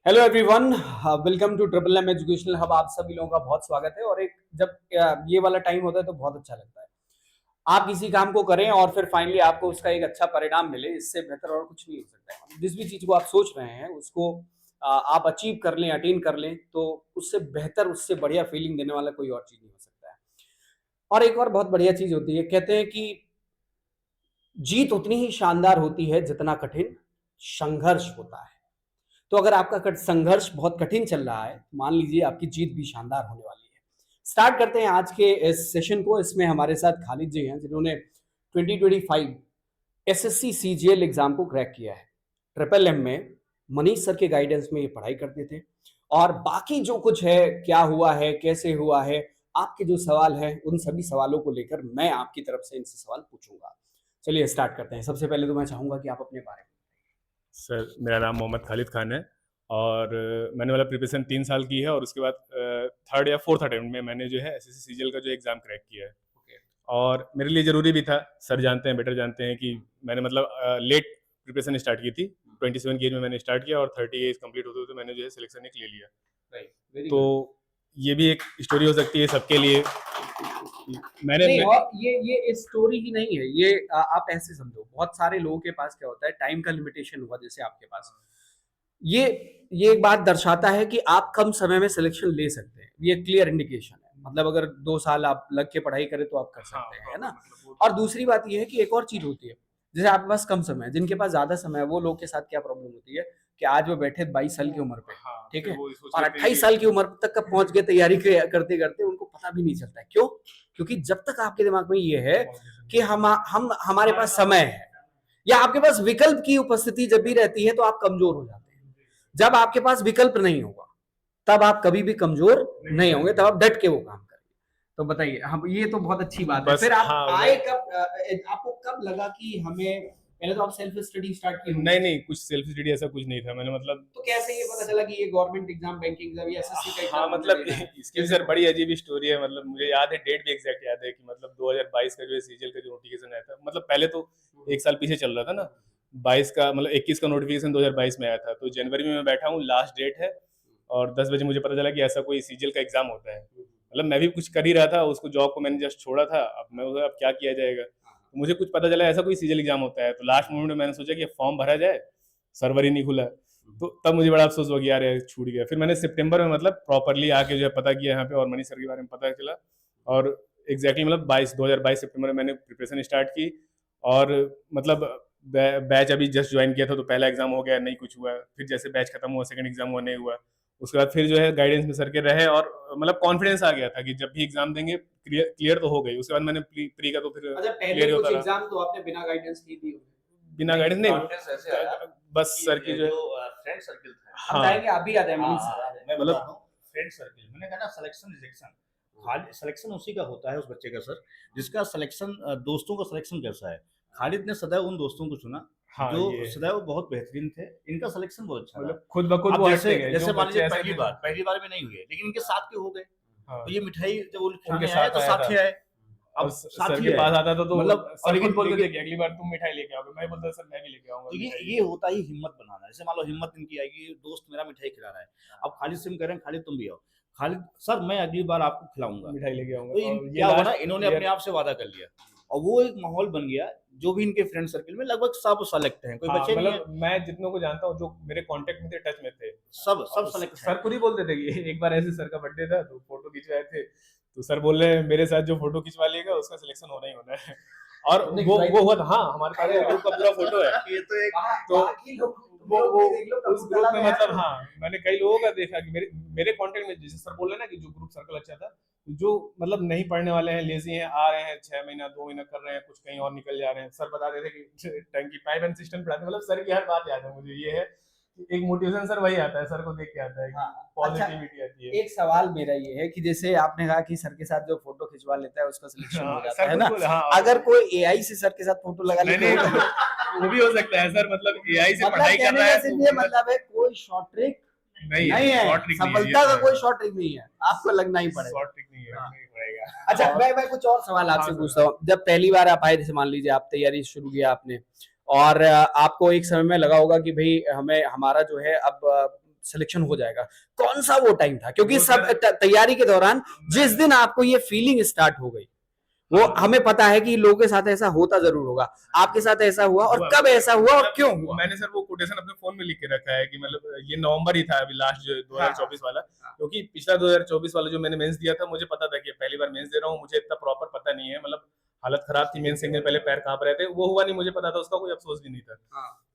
Hello everyone, welcome to triple M educational hub. आप सभी लोगों का बहुत स्वागत है। और एक जब ये वाला टाइम होता है तो बहुत अच्छा लगता है। आप किसी काम को करें और फिर फाइनली आपको उसका एक अच्छा परिणाम मिले, इससे बेहतर और कुछ नहीं हो सकता है। जिस भी चीज को आप सोच रहे हैं उसको आप अचीव कर लें, अटेन कर लें, तो उससे बेहतर, उससे बढ़िया फीलिंग देने वाला कोई और चीज नहीं हो सकता है। और एक और बहुत बढ़िया चीज होती है, कहते हैं कि जीत उतनी ही शानदार होती है जितना कठिन संघर्ष होता है। तो अगर आपका संघर्ष बहुत कठिन चल रहा है तो मान लीजिए आपकी जीत भी शानदार होने वाली है। स्टार्ट करते हैं आज के इस सेशन को। इसमें हमारे साथ खालिद जी हैं जिन्होंने 2025 एसएससी सीजीएल एग्जाम को क्रैक किया है। ट्रिपल एम में मनीष सर के गाइडेंस में ये पढ़ाई करते थे। और बाकी जो कुछ है, क्या हुआ है, कैसे हुआ है, आपके जो सवाल है उन सभी सवालों को लेकर मैं आपकी तरफ से इनसे सवाल पूछूंगा। चलिए स्टार्ट करते हैं। सबसे पहले तो मैं चाहूंगा कि आप अपने बारे में। सर, मेरा नाम मोहम्मद खालिद खान है और मैंने वाला प्रिपरेशन 3 साल की है और उसके बाद थर्ड या फोर्थ अटेम्प्ट में मैंने जो है एसएससी सीजीएल का जो एग्ज़ाम क्रैक किया है। और मेरे लिए ज़रूरी भी था। सर जानते हैं, बेटर जानते हैं कि मैंने मतलब लेट प्रिपरेशन स्टार्ट की थी। 27 की एज में मैंने स्टार्ट किया और 30 एज कंप्लीट होते होते मैंने जो है सिलेक्शन एक ले लिया। राइट, वेरी तो गुड। ये भी एक स्टोरी हो सकती है सबके लिए। मैंने नहीं, मैं, और ये स्टोरी ही नहीं है ये। आप ऐसे समझो, बहुत सारे लोगों के पास क्या होता है, टाइम का लिमिटेशन हुआ जैसे आपके पास। ये ये एक बात दर्शाता है कि आप कम समय में सिलेक्शन ले सकते हैं। ये क्लियर इंडिकेशन है। मतलब अगर 2 साल आप लग के पढ़ाई करें तो आप कर हाँ सकते हैं, है हाँ, ना। मतलब वो और दूसरी बात ये है कि एक और चीज होती है, जैसे आपके पास कम समय है, जिनके पास ज्यादा समय है वो लोग के साथ क्या प्रॉब्लम होती है कि आज वो बैठे 22 साल की उम्र पे, हाँ, ठीक फिर है, वो सोच और लेते हैं 28 साल कि की उम्र तक का पहुंच गए तैयारी करते करते, उनको पता भी नहीं चलता है। क्यों? क्योंकि जब तक आपके दिमाग में ये है कि हम हमारे पास समय है, या आपके पास विकल्प की उपस्थिति जब भी रहती है, तो आप कमजोर हो जाते हैं। जब आपके पास विकल्प नहीं होगा तब आप कभी भी कमजोर नहीं होंगे, तब आप डट के वो काम करेंगे। तो बताइए, हम ये तो बहुत अच्छी बात है। बस फिर आप हाँ मैं आए कब, आपको कब लगा कि हमें, पहले तो आप सेल्फ स्टडी स्टार्ट की होगी। नहीं नहीं, कुछ सेल्फ स्टडी ऐसा कुछ नहीं था। मैंने मतलब तो कैसे ये पता चला कि ये गवर्नमेंट एग्जाम, बैंकिंग एग्जाम या एसएससी का हाँ एग्जाम हमें मतलब देना है? इसकी भी कैसे सर पता बड़ी चला? अजीब स्टोरी है। मतलब मुझे याद है, डेट भी एग्जैक्ट याद है कि मतलब 2022 का जो है सीजीएल का जो नोटिफिकेशन आया था। मतलब पहले तो एक साल पीछे चल रहा था ना। 22 का मतलब 21 का नोटिफिकेशन 2022 में आया था, तो जनवरी में मैं बैठा हूँ, लास्ट डेट है और 10 बजे मुझे पता चला कि ऐसा कोई सीजीएल का एग्जाम होता है। मतलब मैं भी कुछ कर ही रहा था, उसको जॉब को मैंने जस्ट छोड़ा था। अब मैं बोला, अब क्या किया जाएगा, तो मुझे कुछ पता चला ऐसा कोई सीजीएल एग्जाम होता है। तो लास्ट मोमेंट में मैंने सोचा कि फॉर्म भरा जाए, सर्वर ही नहीं खुला। तो तब मुझे बड़ा अफसोस हुआ कि यार ये छूट गया। फिर मैंने सितंबर में मतलब प्रॉपरली आके जो है पता किया यहाँ पे, और मनीष सर के बारे में पता चला। और एग्जैक्टली मतलब 2022 सितंबर में मैंने प्रिपरेशन स्टार्ट की। और मतलब बैच अभी जस्ट ज्वाइन किया था, तो पहला एग्जाम हो गया, नहीं कुछ हुआ। फिर जैसे बैच खत्म हुआ, सेकंड एग्जाम हुआ, नहीं हुआ। उसके बाद फिर जो है गाइडेंस में सर के रहे और मतलब कॉन्फिडेंस आ गया था कि जब भी एग्जाम देंगे क्लियर तो हो गई। उसके बाद मैंने प्री का तो फिर अच्छा, क्लियर पहले ही कुछ होता रहा। एग्जाम तो आपने बिना गाइडेंस की दी होगी। बिना नहीं, गाइडेंस कॉन्फिडेंस ऐसे आया नहीं, बस कि सर की जो है। जो फ्रेंड सर्किल था। हम हाँ जाएंगे, अभी आ जाए हाँ मनीष हाँ, सर। मैं मतलब बताता हूँ। फ्रेंड सर्किल, मैंने कहा ना, सिलेक्शन रिजेक्शन। खाली सिलेक्शन उसी का होता है उस बच्चे का सर, जिसका सिलेक्शन, दोस्तों का सिलेक्शन कैसा है। खालिद ने सदैव उन दोस्तों को चुना हाँ जो ये सदैव बहुत बेहतरीन थे। इनका सिलेक्शन बहुत अच्छा मतलब रहा। खुद ब खुद अब वो जैसे हटते गए जो जैसे मान बच्चे लीजिए ऐसे थे। पहली बार में नहीं हुए, लेकिन इनके साथ के हो गए। हाँ, तो ये मिठाई जब वो उनके खाने आए साथ तो आया साथ था। ही आए। और अब सर साथ के ही आए, पास आता था तो मतलब। और सर खुद लेकिन बोलते थे लेकिन कि अगली बार तुम मिठाई लेके आओगे। मैं बोलता सर मैं भी लेके आऊंगा तो ये मिठाई। ये होता ही हिम्मत बनाना। जैसे मान लो हिम्मत इनकी आएगी, दोस्त मेरा मिठाई खिला रहा है, अब खालिद से हम कह रहे हैं खालिद तुम भी आओ, खालिद सर मैं अगली बार आपको खिलाऊंगा। मिठाई लेके आऊंगा। तो इन और ये क्या हुआ ना, लास्ट इन्होंने अपने ईयर। आप से वादा कर लिया और वो एक माहौल बन गया। जो भी इनके फ्रेंड सर्किल में लगभग सब सेलेक्ट हैं, कोई हाँ बचे नहीं है। मतलब मैं जितनों को जानता हूँ जो मेरे कांटेक्ट में थे, टच में थे, सब सब और सेलेक्ट हैं। सर खुद ही बोलते थे कि एक बार ऐसे सर का बर्थडे था तो फोटो खिंचवाए थे, तो सर बोल रहे हैं मेरे साथ जो फोटो खिंचवा लेगा उसका सिलेक्शन होना ही होना है। और तुमने वो हुआ था। हाँ, हमारे पास ग्रुप का पूरा फोटो है। ये तो एक तो बाकी लोग, तुम वो लोग वो भी देख लो उस ग्रुप कबूतला में में मतलब यार। हाँ, मैंने कई लोगों का देखा कि मेरे कांटेक्ट में, जैसे सर बोल रहे हैं ना कि जो ग्रुप सर्कल अच्छा था, जो मतलब नहीं पढ़ने वाले हैं, लेजी हैं, आ रहे हैं 6 महीना 2 महीना कर रहे हैं, कुछ कहीं और निकल जा रहे हैं। सर बता देते कि टंकी पाइप एंड सिस्टम पढ़ाते, मतलब सर की हर बात याद है मुझे। ये है कि एक मोटिवेशन सर वही आता है, सर को देख के आता है कि हाँ, अच्छा, पॉजिटिविटी आती है। एक सवाल मेरा ये है कि जैसे आपने कहा कि सर के साथ जो फोटो खिंचवा लेता है उसका सिलेक्शन हो हाँ, जाता सर है खुद ना। बोले हाँ। अगर कोई एआई से सर के साथ फोटो लगा ले नहीं तो नहीं, वो भी हो सकता है सर। मतलब एआई से मतलब पढ़ाई कर कहने रहा का है तो सिर्फ ये मतलब है, कोई शॉर्ट ट्रिक नहीं नहीं है, है, शॉर्ट ट्रिक नहीं है ये सफलता तो का है। कोई शॉर्ट ट्रिक नहीं है, आपको लगना ही पड़ेगा। शॉर्ट ट्रिक नहीं है, हाँ। नहीं पड़ेगा। अच्छा, और मैं कुछ और सवाल हाँ आपसे सर, पूछता हूँ। जब पहली बार आप आए, जैसे मान लीजिए आप तैयारी शुरू किया आपने, और आपको एक समय में लगा होगा कि भाई हमें, हमारा जो है अब सिलेक्शन हो जाएगा, कौन सा वो टाइम था? क्योंकि वो सब सर तैयारी के दौरान जिस दिन आपको ये फीलिंग स्टार्ट हो गई, वो हमें पता है कि लोगों के साथ ऐसा होता जरूर होगा, आपके साथ ऐसा हुआ और कब ऐसा हुआ और क्यों हुआ? मैंने सर वो कोटेशन अपने फोन में लिख के रखा है कि मतलब ये नवंबर ही था अभी लास्ट जो 2024 वाला, क्योंकि पिछला 2024 वाला जो मैंने मेंस दिया था मुझे पता था कि पहली बार मेंस दे रहा हूँ, मुझे इतना प्रॉपर पता नहीं है, मतलब हालत खराब थी मेंस से पहले, पैर कांप रहे थे, वो हुआ नहीं, मुझे पता था, उसका कोई अफसोस भी नहीं था।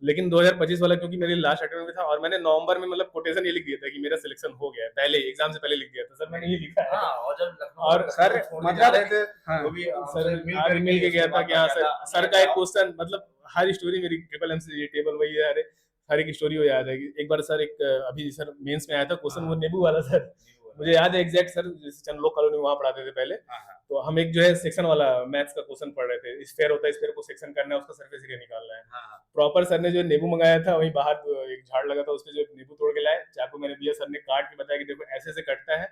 लेकिन 2025 वाला क्योंकि मेरी लास्ट अटेम्प्ट में था और मैंने नवंबर में मतलब कोटेशन ये लिख दिया था कि मेरा सिलेक्शन हो गया है, पहले एग्जाम से पहले लिख दिया था सर, मैंने ये लिखा है। और जब और सर मतलब वो भी सर आज मिल के गया था कि हाँ सर का एक क्वेश्चन, मतलब हर स्टोरी मेरी ट्रिपल एम से टेबल वही है, अरे हर एक स्टोरी वो याद है। एक बार सर एक अभी सर मेंस में आया था क्वेश्चन, वो नींबू वाला सर, मुझे याद है एग्जैक्ट सर, जैसे चंदलोक कॉलोनी वहाँ पढ़ाते थे पहले, तो हम एक जो है सेक्शन वाला मैथ्स का क्वेश्चन पढ़ रहे थे, स्फेयर होता है, स्फेयर को सेक्शन करना है, उसका सरफेस एरिया निकालना है। प्रॉपर सर ने जो नींबू मंगाया था, वहीं बाहर एक झाड़ लगा था, उसपे जो नींबू तोड़ के लाए, चाकू मैंने दिया, सर ने काट के बताया कि देखो ऐसे ऐसे कटता है,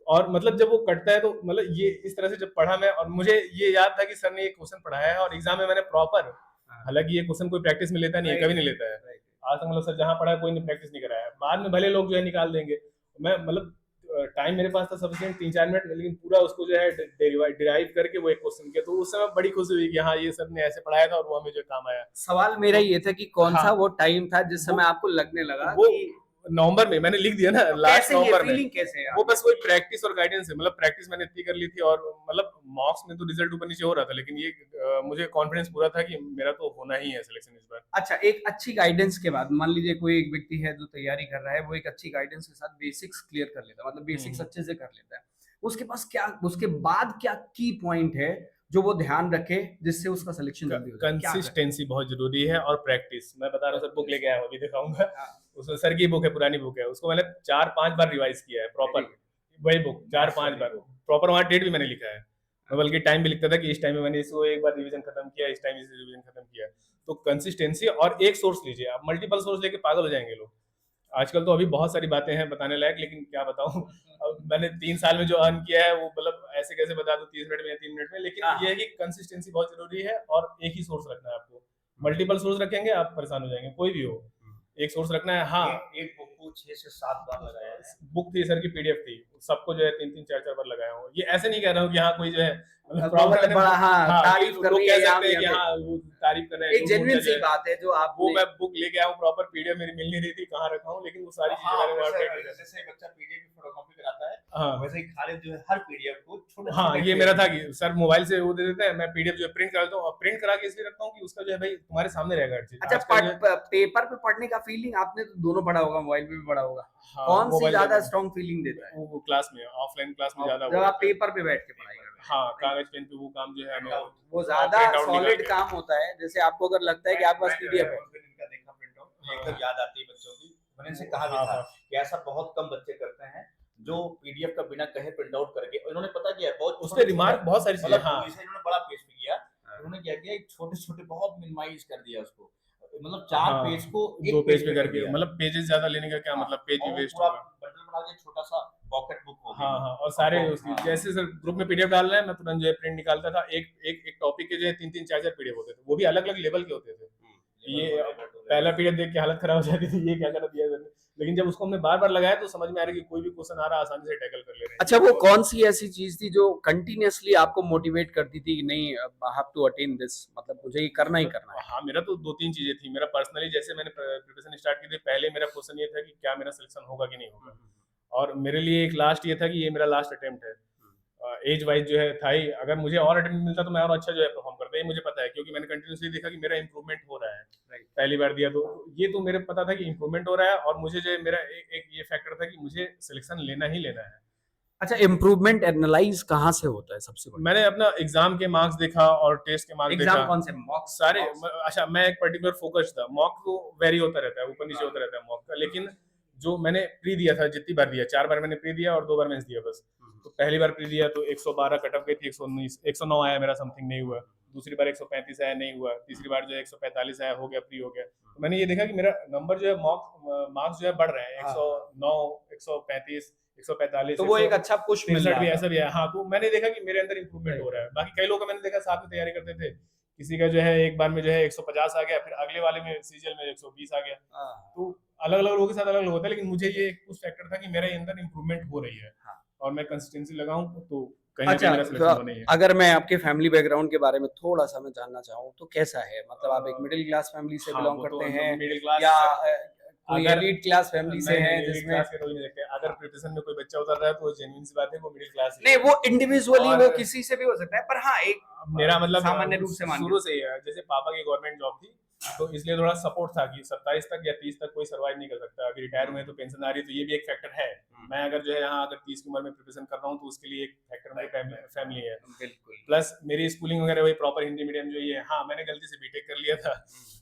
और मतलब जब वो कटता है तो मतलब ये इस तरह से जब पढ़ा मैं, और मुझे ये याद था कि सर ने ये क्वेश्चन पढ़ाया है और एग्जाम में मैंने प्रॉपर, हालांकि ये क्वेश्चन कोई प्रैक्टिस में लेता नहीं है, कभी नहीं लेता है आज तक, मतलब सर जहाँ पढ़ा है कोई ने प्रैक्टिस नहीं कराया, बाद में भले लोग जो है निकाल देंगे, मैं मतलब टाइम मेरे पास था सफिशिएंट 3-4 मिनट, लेकिन पूरा उसको जो है डिराइव करके वो एक क्वेश्चन किया, तो उस समय बड़ी खुशी हुई कि हाँ ये सर ने ऐसे पढ़ाया था और वो हमें जो काम आया। सवाल मेरा ये था कि कौन सा हाँ, वो टाइम था जिस समय आपको लगने लगा वो कि नवंबर में मैंने लिख दिया ना, लास्ट कैसे ये नवंबर में, फीलिंग कैसे है? वो बस वही प्रैक्टिस और गाइडेंस है, मतलब प्रैक्टिस मैंने इतनी कर ली थी, और मतलब मॉक्स में तो रिजल्ट ऊपर नीचे हो रहा था, लेकिन ये मुझे कॉन्फिडेंस पूरा था कि मेरा तो होना ही है सिलेक्शन इस बार। अच्छा, एक अच्छी गाइडेंस के बाद मान लीजिए कोई एक व्यक्ति है जो तैयारी कर रहा है, वो एक अच्छी गाइडेंस के साथ बेसिक्स क्लियर कर लेता है, मतलब बेसिक्स अच्छे से कर लेता है, उसके पास क्या, उसके बाद क्या की पॉइंट है जो वो ध्यान रखे जिससे उसका सिलेक्शन जल्दी हो जाए? क्या करें? कंसिस्टेंसी बहुत जरूरी है और प्रैक्टिस, मैं बता रहा हूँ सर, बुक लेके आया हूँ अभी दिखाऊंगा, उसमें सर की बुक है, पुरानी बुक है, उसको मैंने 4-5 बार रिवाइज किया है प्रॉपर, वही बुक 4-5 बार प्रॉपर, वहाँ डेट भी मैंने लिखा है, मैं बल्कि टाइम भी लिखता था कि इस टाइम में मैंने इसको एक बार रिवीजन खत्म किया, इस टाइम इसे रिवीजन खत्म किया। तो कंसिस्टेंसी और एक सोर्स लीजिए, आप मल्टीपल सोर्स लेके पागल हो जाएंगे लोग, आजकल तो अभी बहुत सारी बातें हैं बताने लायक, लेकिन क्या बताऊं, अब मैंने 3 साल में जो अर्न किया है वो मतलब ऐसे कैसे बता दूं 30 मिनट में या 3 मिनट में, लेकिन ये है कि कंसिस्टेंसी बहुत जरूरी है और एक ही सोर्स रखना है आपको, मल्टीपल सोर्स रखेंगे आप परेशान हो जाएंगे, कोई भी हो, एक सोर्स रखना है। हाँ, एक बुक को 6 से 7 बार लगाया है। बुक थी सर की, पीडीएफ थी, सबको जो है 3-3 4-4 बार लगाया हूँ, ये ऐसे नहीं कह रहा हूँ कि हाँ कोई जो है बहुत बड़ा, हाँ, तारीफ कर लोग रही कह है सकते हैं कि यहाँ पे। हाँ वो तारीफ कर रहे हैं, एक जेन्युइन सी बात है जो आप वो मैं बुक लेके आया हूँ, प्रॉपर पीडीएफ मेरी मिल नहीं रही थी, कहाँ रखा हूँ, लेकिन वो सारी चीजें मैंने वहाँ पे कर दी। जैसे बच्चा पीडीएफ की फोटोकॉपी कराता है, हाँ वैसे ही खालिद जो है हर पीडीएफ को छोटे हाँ, छोटे ये मेरा था कि सर मोबाइल से वो दे देते हैं, मैं पीडीएफ जो है प्रिंट कराता हूँ, और प्रिंट करा के इसलिए रखता हूँ कि उसका जो है भाई तुम्हारे सामने रहेगा हर चीज। अच्छा, आजकल जो है पेपर पे पढ़ने का फीलिंग आपने तो दोनों पढ़ा होगा, मोबाइल पे भी पढ़ा होगा, हाँ, कौन सी मोबाइल ज्यादा पे स्ट्रॉन्ग फीलिंग देता है वो क्लास में, ऑफलाइन क्लास में ज्यादा जब वो आप रहता है। पेपर पे बैठ के पढ़ाई कर रहे हैं? हाँ, कागज पेन पे वो काम जो है हमें वो ज्यादा प्रिंट आउट निकाल सॉलिड के। काम होता है, जैसे आपको अगर लगता है कि आपके पास पीडीएफ है। उस दिन इनका देखा प्रिंट आउट, एकदम याद आती है बच्चों की। मैंने इनसे कहा भी हाँ, था हाँ। कि ऐसा बहुत कम बच्चे करते हैं जो पीडीएफ का बिना कहे प्रिंट आउट करके, और इन्होंने पता किया बहुत उस पे रिमार्क बहुत सारी चीजें, मतलब हाँ इसे इन्होंने बड़ा पेज पे किया, उन्होंने क्या किया, एक छोटे-छोटे बहुत मिनिमाइज कर दिया उसको, मतलब 4 हाँ, पेज को 2 एक पेज पे कर करके, दिया। मतलब पेजेस ज्यादा लेने का क्या हाँ, मतलब, पेज भी और वो वेस्ट पूरा होगा। बंडल बना के छोटा-सा पॉकेट बुक हो गई। हाँ हाँ, और सारे हाँ, उसकी जैसे सर ग्रुप में पीडीएफ डाल रहे हैं, मैं तुरंत जो है प्रिंट निकालता था, एक टॉपिक के जो है 3-3 4-4 पीडीएफ होते थे, वो भी अलग अलग लेवल के होते थे। ये पहला पीडीएफ देख के हालत खराब हो जाती थी, ये क्या कर दिया सर ने, लेकिन जब उसको हमने बार बार लगाया तो समझ में आ रहा है कि कोई भी क्वेश्चन आ रहा है आसानी से टैकल कर ले रहे हैं। अच्छा, वो कौन सी ऐसी चीज थी जो कंटिन्यूअसली आपको मोटिवेट करती थी कि नहीं, I have to attend this, मतलब मुझे ये करना ही करना है? हाँ, मेरा तो 2-3 चीजें थी, मेरा पर्सनली जैसे मैंने प्रिपरेशन स्टार्ट की थी, पहले मेरा क्वेश्चन ये था कि क्या मेरा सिलेक्शन होगा कि नहीं होगा, और मेरे लिए एक लास्ट ये था कि ये मेरा लास्ट अटेम्प्ट है, एज वाइज जो है था ही, अगर मुझे और अटेम्प्ट मिलता तो मैं और अच्छा जो है परफॉर्म करता, ये मुझे पता है, क्योंकि मैंने कंटिन्यूसली देखा कि मेरा इंप्रूवमेंट हो रहा है। पहली बार दिया तो ये तो मेरे पता था कि इंप्रूवमेंट हो रहा है, और मुझे जो है मेरा एक ये फैक्टर था कि मुझे सिलेक्शन लेना ही लेना है। अच्छा, इम्प्रूवमेंट एनालाइज कहाँ से होता है सबसे बड़ा? मैंने अपना एग्जाम के मार्क्स देखा और टेस्ट के मार्क्स देखा। एग्जाम कौन से, मॉक सारे अच्छा, मैं एक पर्टिकुलर फोकस था, मॉक तो वेरी होता रहता है, ऊपर नीचे होता रहता है मॉक का, लेकिन जो मैंने प्री दिया था, जितनी बार दिया, 4 बार मैंने प्री दिया और 2 बार मेंस दिया बस। तो पहली बार प्री दिया तो 112 कट ऑफ गई थी, 109 आया मेरा, समथिंग नहीं हुआ। दूसरी बार 135 आया, नहीं हुआ। तीसरी बार जो है 145 आया, हो गया, प्री हो गया। तो मैंने ये देखा कि मेरा नंबर जो है मार्क्स जो है बढ़ रहे हैं, 109 135 145, तो वो एक अच्छा पुश मिल रहा भी है। ऐसा भी है। हाँ, तो मैंने देखा कि मेरे अंदर इंप्रूवमेंट हो रहा है। बाकी कई लोगों का मैंने देखा साथ में तैयारी करते थे, किसी का जो है एक बार में जो है 150 आ गया, फिर अगले वाले में सीजीएल में 120 आ गया। तो अलग अलग लोगों के साथ अलग अलग होता है, लेकिन मुझे ये कुछ फैक्टर था कि मेरे अंदर इंप्रूवमेंट हो रही है हाँ। और मैं कंसिस्टेंसी लगाऊं तो कहीं ना अच्छा, कहीं मेरा सिलेक्शन होना ही है। अगर मैं आपके फैमिली बैकग्राउंड के बारे में थोड़ा-सा मैं जानना चाहूँ तो कैसा है? मतलब आप एक मिडिल क्लास फैमिली से हाँ, बिलॉन्ग वो तो करते मतलब हैं मिडिल क्लास या कोई अगर एलीट क्लास फैमिली से नहीं हैं नहीं एलीट जिसमें क्लास के तो ही नहीं देखते, अगर प्रिपरेशन में कोई बच्चा उतर रहा है तो जेन्युइन सी बात है वो मिडिल क्लास ही नहीं, है। वो इंडिविजुअली और वो किसी से भी हो सकता है, पर हाँ, एक मेरा मतलब सामान्य रूप से मान शुरू से ही है, जैसे पापा की गवर्नमेंट जॉब थी तो इसलिए थोड़ा सपोर्ट था कि 27 तक या 30 तक कोई सर्वाइव नहीं कर सकता, अभी रिटायर हुए तो पेंशन आ रही है, तो ये भी एक फैक्टर है। मैं अगर जो है यहाँ अगर 30 की उम्र में प्रिपरेशन कर रहा हूँ तो उसके लिए एक फैक्टर मेरी फैमिली है। बिल्कुल। प्लस मेरी स्कूलिंग वगैरह वही प्रॉपर हिंदी मीडियम जो ये हाँ मैंने गलती से बीटेक कर लिया था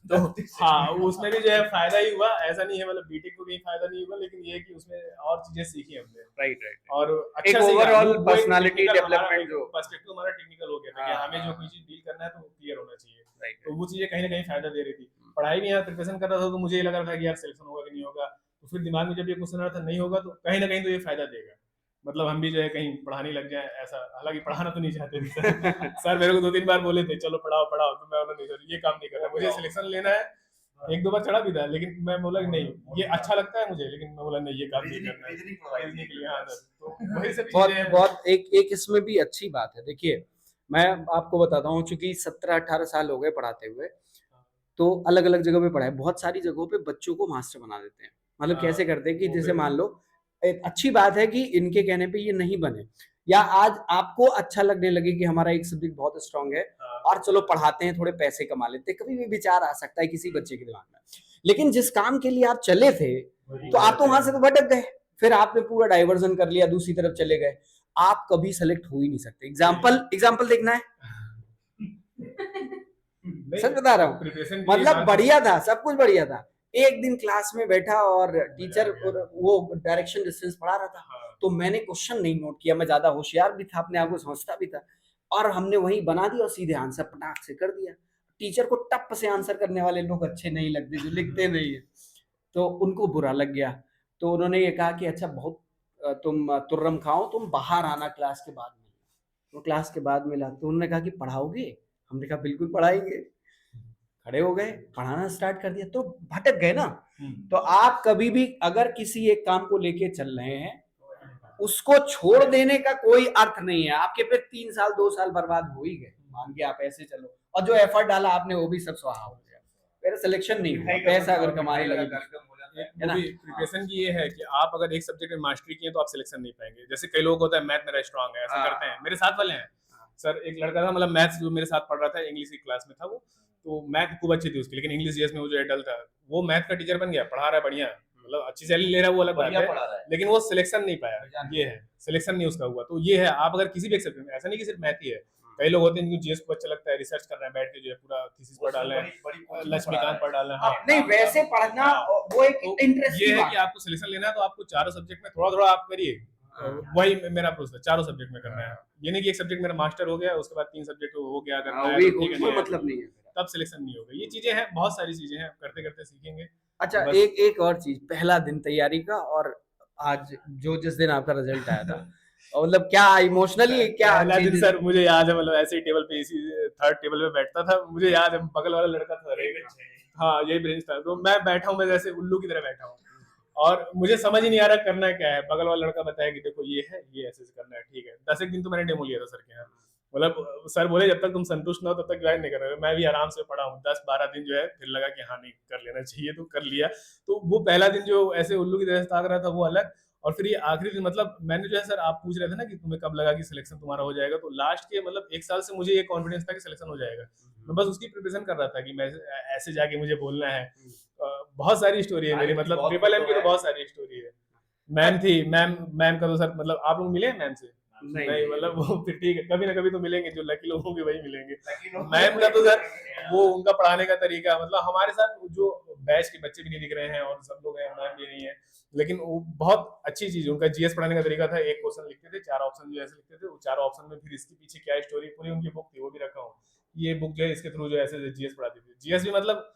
तो हाँ उसमें भी जो है फायदा ही हुआ, ऐसा नहीं है मतलब बीटेक को कहीं फायदा नहीं हुआ, लेकिन ये है कि उसमें और चीजें सीखी हमने राइट, राइट। और एक अच्छा सीखा। ओवरऑल वो एक पर्सनालिटी टेक्निकल हमारा डेवलपमेंट जो पर्सपेक्टिव हमारा टेक्निकल हो गया था कि हाँ, हमें जो हाँ, कोई चीज डील करना है तो वो क्लियर होना चाहिए, राइट, तो वो चीजें कहीं ना कहीं फायदा दे रही थी। पढ़ाई भी यहाँ प्रिपरेशन कर रहा था तो मुझे ये लग रहा था कि यार सिलेक्शन होगा कि नहीं होगा, तो फिर दिमाग में जब ये क्वेश्चन आ रहा था नहीं होगा तो कहीं ना कहीं तो ये फायदा देगा, मतलब हम भी जो है कहीं पढ़ाने लग जाए ऐसा, हालांकि पढ़ाना तो नहीं चाहते थे सर सर मेरे को 2-3 बार बोले थे चलो पढ़ाओ पढ़ाओ, तो मैं बोला नहीं सर ये काम नहीं करना, मुझे सिलेक्शन लेना है, 1-2 बार चढ़ा भी था लेकिन मैं बोला कि नहीं ये अच्छा लगता है मुझे, लेकिन मैं बोला नहीं ये काम नहीं करना है रीजनिंग के लिए। हाँ सर, तो वही सब बहुत चीजें हैं। बहुत एक एक इसमें भी अच्छी बात है। देखिए, मैं आपको बताता हूँ चूँकि 17-18 साल हो गए पढ़ाते हुए, तो अलग-अलग जगह पे पढ़ा है। बहुत सारी जगहों पे बच्चों को मास्टर बना देते हैं। मतलब हाँ, कैसे करते हैं कि वो जैसे बिल्कुल। मान लो एक अच्छी बात है कि इनके कहने पे ये नहीं बने या आज आपको अच्छा लगने लगे कि हमारा एक सब्जेक्ट बहुत स्ट्रॉन्ग है हाँ, और चलो पढ़ाते हैं, थोड़े पैसे कमा लेते हैं। कभी भी विचार आ सकता है किसी बच्चे के दिमाग में। लेकिन जिस काम के लिए आप चले थे, तो आप तो वहाँ से तो भटक गए। फिर आपने पूरा डाइवर्जन कर लिया, दूसरी तरफ चले गए। आप कभी सेलेक्ट हो ही नहीं सकते। एग्जाम्पल देखना है, सच बता रहा हूँ। प्रिपरेशन की मतलब बात बढ़िया था, सब कुछ बढ़िया था। एक दिन क्लास में बैठा और टीचर वो डायरेक्शन डिस्टेंस पढ़ा रहा था, हाँ, तो मैंने क्वेश्चन नहीं नोट किया, मैं ज्यादा होशियार भी था, अपने आप को समझता भी था, और हमने वही बना दिया और सीधे आंसर पटाख से कर दिया। टीचर को टप से आंसर करने वाले लोग अच्छे नहीं लगते, जो लिखते नहीं है, तो उनको बुरा लग गया। तो उन्होंने ये कहा कि अच्छा बहुत तुम तुर्रम खाओ, तुम बाहर आना क्लास के बाद में। तो क्लास के बाद मिला तो उन्होंने कहा कि पढ़ाओगे? हमने कहा बिल्कुल पढ़ाएंगे। खड़े हो गए, पढ़ाना स्टार्ट कर दिया, तो भटक गए ना। तो आप कभी भी अगर किसी एक काम को लेके चल रहे हैं, उसको छोड़ देने का कोई अर्थ नहीं है। आपके फिर 3 साल 2 साल बर्बाद हो ही गए, मान के आप ऐसे चलो, और जो एफर्ट डाला आपने वो भी सब स्वाहा हो गया। मेरा सिलेक्शन नहीं हुआ, पैसा अगर कमाने लगे है वो ना। भी प्रिपरेशन की ये है कि आप अगर एक सब्जेक्ट में मास्टरी किए तो आप सिलेक्शन नहीं पाएंगे, जैसे कई लोग होता है मैथ मेरा स्ट्रांग है ऐसा हाँ। करते हैं, मेरे साथ वाले हैं सर, एक लड़का था मतलब मैथ्स जो मेरे साथ पढ़ रहा था, इंग्लिश की क्लास में था वो, तो मैथ खूब अच्छी थी उसकी, लेकिन इंग्लिश जीएस में वो जो है डल था, वो मैथ का टीचर बन गया, पढ़ा रहा है बढ़िया, मतलब अच्छी सैलरी ले रहा है वो अलग बात है, लेकिन वो सिलेक्शन नहीं पाया, ये है सिलेक्शन नहीं उसका हुआ। तो ये है आप अगर किसी भी एक सब्जेक्ट में, ऐसा नहीं कि सिर्फ मैथ ही है, कई लोग होते हैं जिनको जीएस को अच्छा लगता है, रिसर्च कर रहे हैं बैठ के जो है पूरा थीसिस पढ़ डाल रहे हैं, लक्ष्मीकांत पढ़ डाल रहे हैं। हाँ, नहीं वैसे पढ़ना वो एक तो इंटरेस्ट ये की है बात कि आपको सिलेक्शन लेना है तो आपको चारों सब्जेक्ट में थोड़ा थोड़ा आप करिए, वही मेरा अप्रोच था, चारों सब्जेक्ट में करना है, ये नहीं कि एक सब्जेक्ट मेरा मास्टर हो गया उसके बाद 3 सब्जेक्ट हो गया करना है भी तो ठीक है, कोई नहीं है मतलब नहीं है। तब सिलेक्शन नहीं होगा। ये चीजें हैं, बहुत सारी चीजें हैं, करते करते सीखेंगे। अच्छा, बस एक एक और चीज, पहला दिन तैयारी का और आज जो जिस दिन आपका रिजल्ट आया था, और मतलब क्या इमोशनली क्या पहला दिन चीजें सर मुझे याद है, मतलब ऐसे ही टेबल पे इसी थर्ड टेबल पे बैठता था, मुझे याद है बगल वाला लड़का था, हाँ यही ब्रेंच था, तो मैं बैठा हूँ, मैं जैसे उल्लू की तरह बैठा हूँ और मुझे समझ ही नहीं आ रहा करना क्या है, बगल वाला लड़का बताया कि देखो ये है, ये ऐसे करना है, ठीक है। 10 एक दिन तो मैंने डेमो लिया था सर के यहाँ, मतलब सर बोले जब तक तुम संतुष्ट ना हो तब तक ज्वाइन नहीं कर रहे, मैं भी आराम से पढ़ा हूँ, 10-12 दिन जो है फिर लगा कि हाँ नहीं कर लेना चाहिए, तो कर लिया। तो वो पहला दिन जो ऐसे उल्लू की तरह से ताक रहा था वो अलग, और फिर ये आखिरी दिन, मतलब मैंने जो है सर, आप पूछ रहे थे ना कि तुम्हें कब लगा कि सिलेक्शन तुम्हारा हो जाएगा, तो लास्ट के मतलब 1 साल से मुझे ये कॉन्फिडेंस था कि सिलेक्शन हो जाएगा, मैं बस उसकी प्रिपरेशन कर रहा था कि मैं ऐसे जाके मुझे बोलना है। बहुत सारी स्टोरी है मेरी, मतलब ट्रिपल एम की तो बहुत सारी स्टोरी है। मैम थी, मैम का तो सर, मतलब आप लोग मिले हैं मैम से? नहीं, मतलब वो फिर ठीक है, कभी ना कभी तो मिलेंगे, जो लकी लोग होंगे वही मिलेंगे। मैम का तो सर वो उनका पढ़ाने का तरीका, मतलब हमारे साथ जो बैच के बच्चे भी नहीं दिख रहे हैं और सब लोग हैं, मैम भी नहीं है, लेकिन वो बहुत अच्छी चीज, उनका जीएस पढ़ाने का तरीका था, एक क्वेश्चन लिखते थे, 4 ऑप्शन जो ऐसे लिखते थे, वो 4 ऑप्शन में फिर इसके पीछे क्या स्टोरी, पूरी उनकी बुक थी, वो भी रखा हूँ। ये बुक जो है इसके थ्रू जो ऐसे जीएस पढ़ाती थी, जीएस भी मतलब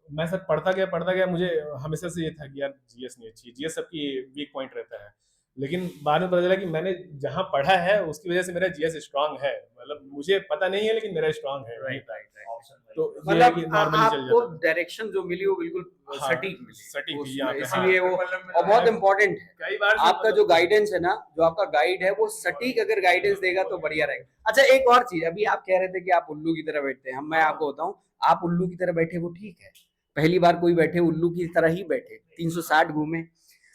मैं सर पढ़ता गया, मुझे हमेशा से ये था कि यार जीएस नहीं अच्छी, जीएस सबकी वीक पॉइंट रहता है, लेकिन बाद में पता चला कि मैंने जहाँ पढ़ा है उसकी वजह से मेरा जीएस स्ट्रांग है, मतलब मुझे पता नहीं है लेकिन मेरा स्ट्रांग है वहीं पर। तो ये है मतलब कि नॉर्मली चल आपको जाता है। डायरेक्शन जो मिली वो बिल्कुल हाँ, सटीक मिली सटीक ही उसमें, यहाँ पे, इसीलिए हाँ। वो और बहुत इम्पोर्टेंट है। कई बार से आपका जो गाइडेंस है ना, जो आपका गाइड है वो सटीक अगर गाइडेंस देगा तो बढ़िया रहेगा। अच्छा, एक और चीज, अभी आप कह रहे थे कि आप उल्लू की तरह बैठते हैं, हम मैं आपको बताऊं, आप उल्लू की तरह बैठे वो ठीक है, पहली बार कोई बैठे उल्लू की तरह ही बैठे, 360 घूमे।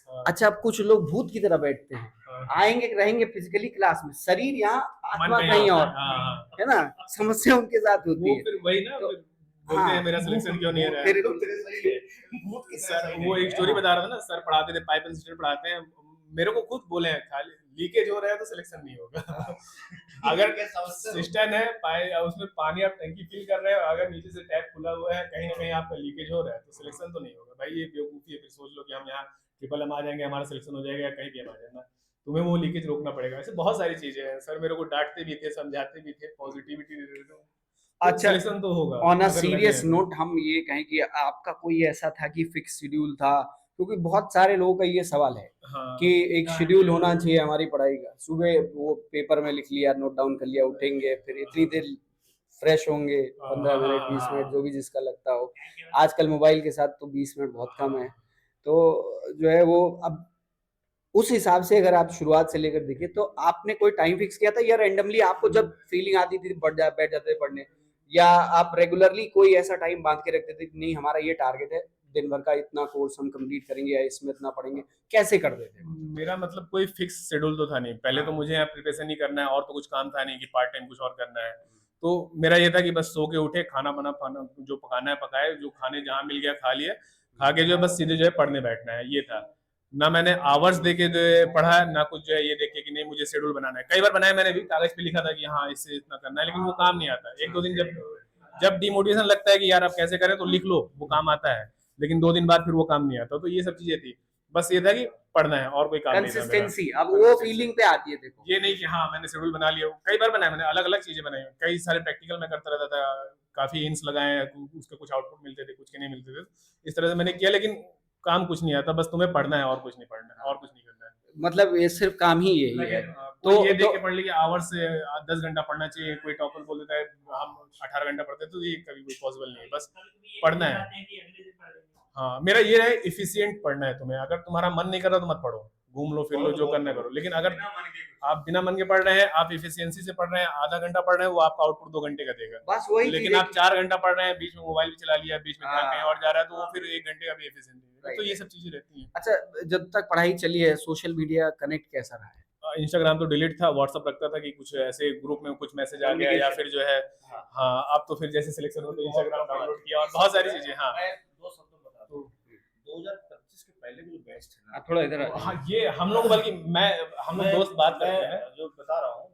हाँ, अच्छा, अब कुछ लोग भूत की तरह बैठते हैं, हाँ, आएंगे रहेंगे फिजिकली क्लास में, शरीर यहाँ, मन आत्मा कहीं कहीं और, और, हाँ, हाँ। है ना, समस्या उनके साथ होती वो है। फिर वही ना, तो फिर बोलते हैं मेरा सिलेक्शन क्यों नहीं हो रहा है। फिर सर वो एक स्टोरी बता रहा था ना, सर पढ़ाते थे, पाइप एंड स्टेट पढ़ाते हैं, मेरे को खुद बोले हैं खाली लीकेज हो रहा है तो सिलेक्शन नहीं होगा। अगर सिस्टम है उसमें पानी आप टंकी फिल कर रहे हो, अगर नीचे से टैप खुला हुआ है, कहीं ना कहीं आपका लीकेज हो रहा है तो सिलेक्शन तो नहीं होगा भाई, ये बेवकूफी है। फिर सोच लो कि हम यहाँ ट्रिपल एम आ जाएंगे, हमारा सिलेक्शन हो जाएगा, या कहीं भी हम आ जाएगा, तुम्हें वो लीकेज रोकना पड़ेगा। ऐसे बहुत सारी चीजें हैं, सर मेरे को डांटते भी थे, समझाते भी थे, पॉजिटिविटी देते थे, तो अच्छा, सिलेक्शन तो होगा ऑन अ अगर लगे सीरियस हैं तो। नोट हम ये कहें कि आपका कोई ऐसा था कि फिक्स शेड्यूल था, क्योंकि बहुत सारे लोगों का ये सवाल है हाँ, कि एक शेड्यूल होना चाहिए हमारी पढ़ाई का, सुबह वो पेपर में लिख लिया, नोट डाउन कर लिया, उठेंगे फिर इतनी देर फ्रेश होंगे, हाँ, 15 मिनट हाँ, 20 मिनट हाँ, जो भी जिसका लगता हो। आजकल मोबाइल के साथ तो 20 मिनट बहुत कम है। हाँ, तो जो है वो अब उस हिसाब से अगर आप शुरुआत से लेकर देखिए तो आपने कोई टाइम फिक्स किया था या रैंडमली आपको जब फीलिंग आती थी बैठ जाते थे पढ़ने, या आप रेगुलरली कोई ऐसा टाइम बांध के रखते थे कि नहीं हमारा ये टारगेट है, दिन भर का इतना कोर्स हम कंप्लीट करेंगे या इसमें इतना पढ़ेंगे, कैसे करते थे? मेरा मतलब कोई फिक्स शेड्यूल तो था नहीं, पहले तो मुझे यहाँ प्रिपरेशन ही करना है और तो कुछ काम था नहीं कि पार्ट टाइम कुछ और करना है। तो मेरा ये था कि बस सो के उठे, खाना बना खाना जो पकाना है पकाए, जो खाने जहाँ मिल गया खा लिए, खा के जो है बस सीधे जो है पढ़ने बैठना है, ये था। ना मैंने आवर्स देके जो है पढ़ा है, ना कुछ जो है ये देखे कि नहीं मुझे शेड्यूल बनाना है। कई बार बनाया मैंने भी, कागज पे लिखा था कि हाँ इससे इतना करना है, लेकिन वो काम नहीं आता। एक दो दिन जब जब डिमोटिवेशन लगता है कि यार अब कैसे करें, तो लिख लो, वो काम आता है, लेकिन 2 दिन बाद फिर वो काम नहीं आता। तो ये सब चीजें थी, बस ये था कि पढ़ना है और कोई काम नहीं था मेरा। कंसिस्टेंसी अब वो फीलिंग पे आती है, देखो ये नहीं कि हाँ मैंने शेड्यूल बना लिया। कई बार बनाया मैंने, अलग अलग चीजें बनाई, कई सारे प्रैक्टिकल मैं करता रहता था, काफी हिंट्स लगाए, उसके कुछ आउटपुट मिलते थे, कुछ के नहीं मिलते थे, इस तरह से मैंने किया, लेकिन काम कुछ नहीं आता। बस तुम्हें पढ़ना है और कुछ नहीं पढ़ना है और कुछ नहीं करना है। मतलब ये सिर्फ काम ही यही है। तो ये देख तो के पढ़ ली कि आवर से 10 घंटा पढ़ना चाहिए, कोई टॉपर बोल देता है हम 18 घंटा पढ़ते हैं, तो ये कभी कोई पॉसिबल नहीं है। बस पढ़ना है। हाँ, मेरा ये है इफिशिएंट पढ़ना है तुम्हें। अगर तुम्हारा मन नहीं कर रहा तो मत पढ़ो, घूम लो फिर लो, जो करना है करो। लेकिन अगर आप बिना मन के पढ़ रहे हैं, आप इफिशियंसी से पढ़ रहे हैं, आधा घंटा पढ़ रहे हैं, वो आपका आउटपुट 2 घंटे का देगा। बस वही लेकिन चीज आप 4 घंटा पढ़ रहे हैं, बीच में मोबाइल भी चला लिया, बीच में ध्यान कहीं हाँ। और जा रहा है, तो वो फिर 1 घंटे का भी एफिशिएंट देगा। तो Right. ये सब चीजें रहती हैं। अच्छा, जब तक पढ़ाई चली है सोशल मीडिया कनेक्ट कैसा रहा है? इंस्टाग्राम तो डिलीट था, व्हाट्सअप रखता था कि कुछ ऐसे ग्रुप में कुछ मैसेज आ गया या फिर जो है, हाँ अब तो फिर जैसे सिलेक्शन हो तो इंस्टाग्राम डाउनलोड किया और बहुत सारी चीजें। हाँ, मैं 2 शब्द बता दूं, 2025 के पहले के जो बैच थे ना, थोड़ा इधर हाँ ये हम लोग, बल्कि हम लोग दोस्त बात करते हैं। जो बता रहा हूँ